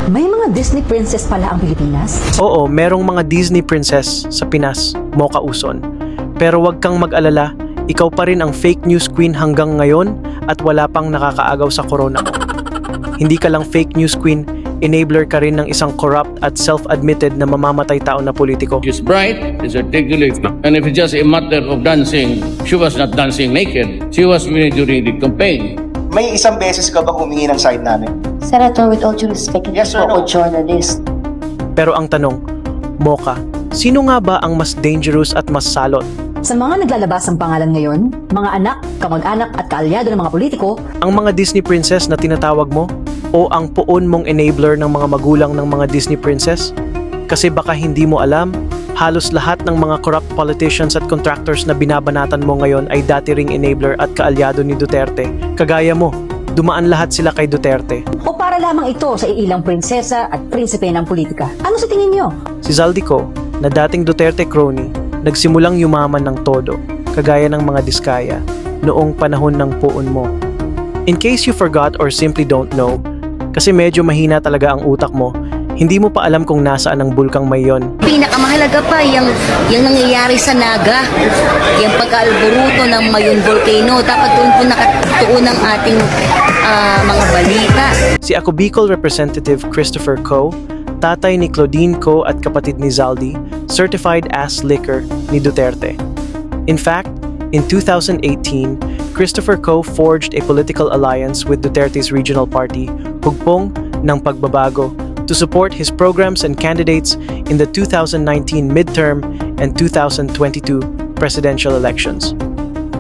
May mga Disney princess pala ang Pilipinas? Oo, merong mga Disney princess sa Pinas, Mocha Uson. Pero wag kang mag-alala, ikaw pa rin ang fake news queen hanggang ngayon at wala pang nakakaagaw sa corona mo. Hindi ka lang fake news queen, enabler ka rin ng isang corrupt at self-admitted na mamamatay tao na politiko. She's bright, she's articulate, and if it's just a matter of dancing, she was not dancing naked. She was really during the campaign. May isang beses ka ba humingi ng side namin? Senator, with all due respect, hindi Yes po or ako no? journalist. Pero ang tanong, Mocha, sino nga ba ang mas dangerous at mas salot? Sa mga naglalabas ang pangalan ngayon, mga anak, kamag-anak at kaalyado ng mga politiko, Ang mga Disney princess na tinatawag mo? O ang poon mong enabler ng mga magulang ng mga Disney princess? Kasi baka hindi mo alam, halos lahat ng mga corrupt politicians at contractors na binabanatan mo ngayon ay dati ring enabler at kaalyado ni Duterte. Kagaya mo, dumaan lahat sila kay Duterte. o para lamang ito sa ilang prinsesa at prinsipe ng politika? Ano sa tingin nyo? Si Zaldico, na dating Duterte crony, nagsimulang yumaman ng todo, kagaya ng mga diskaya, noong panahon ng poon mo. In case you forgot or simply don't know, kasi medyo mahina talaga ang utak mo, hindi mo pa alam kung nasaan ang bulkang Mayon. Pinakamahalaga pa yung nangyayari sa Naga, yung pagka-alboruto ng Mayon Volcano. Dapat doon po nakatuon ang ating mga balita. Si Ako Bicol Representative Christopher Co, tatay ni Claudine Co at kapatid ni Zaldi, certified ass licker ni Duterte. In fact, in 2018, Christopher Co forged a political alliance with Duterte's regional party, Hugpong ng Pagbabago, to support his programs and candidates in the 2019 midterm and 2022 presidential elections.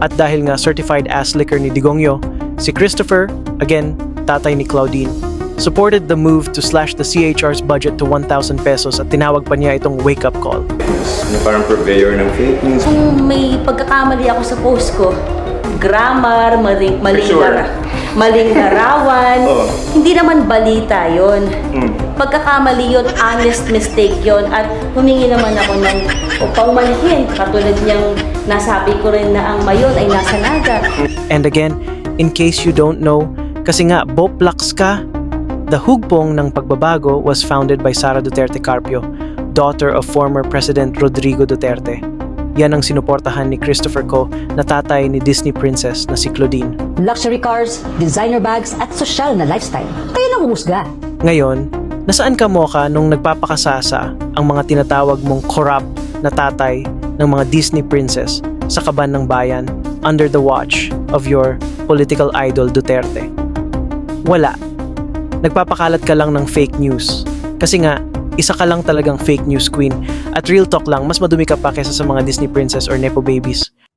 At dahil nga certified ass licker ni Digongyo, si Christopher, again, tatay ni Claudine, supported the move to slash the CHR's budget to 1,000 pesos at tinawag pa niya itong wake-up call. Parang purveyor ng fake news. Kung may pagkakamali ako sa post ko, grammar, maling sure. maling larawan, Oo. hindi naman balita yon. Pagkakamali yon, honest mistake yon, at humingi naman ako ng upang manhin, katulad niyang nasabi ko rin na ang Mayon ay nasa Naga. And again, in case you don't know, kasi nga boplax ka, the Hugpong ng Pagbabago was founded by Sara Duterte Carpio, daughter of former President Rodrigo Duterte. Yan ang sinuportahan ni Christopher Co na tatay ni Disney princess na si Claudine. Luxury cars, designer bags at sosyal na lifestyle. Kayo nang humusga. Ngayon, nasaan ka Mocha nung nagpapakasasa ang mga tinatawag mong corrupt na tatay ng mga Disney princess sa kaban ng bayan under the watch of your political idol Duterte? Wala. Nagpapakalat ka lang ng fake news. Kasi nga, isa ka lang talagang fake news queen. At real talk lang, mas madumi ka pa kaysa sa mga Disney princess or Nepo babies.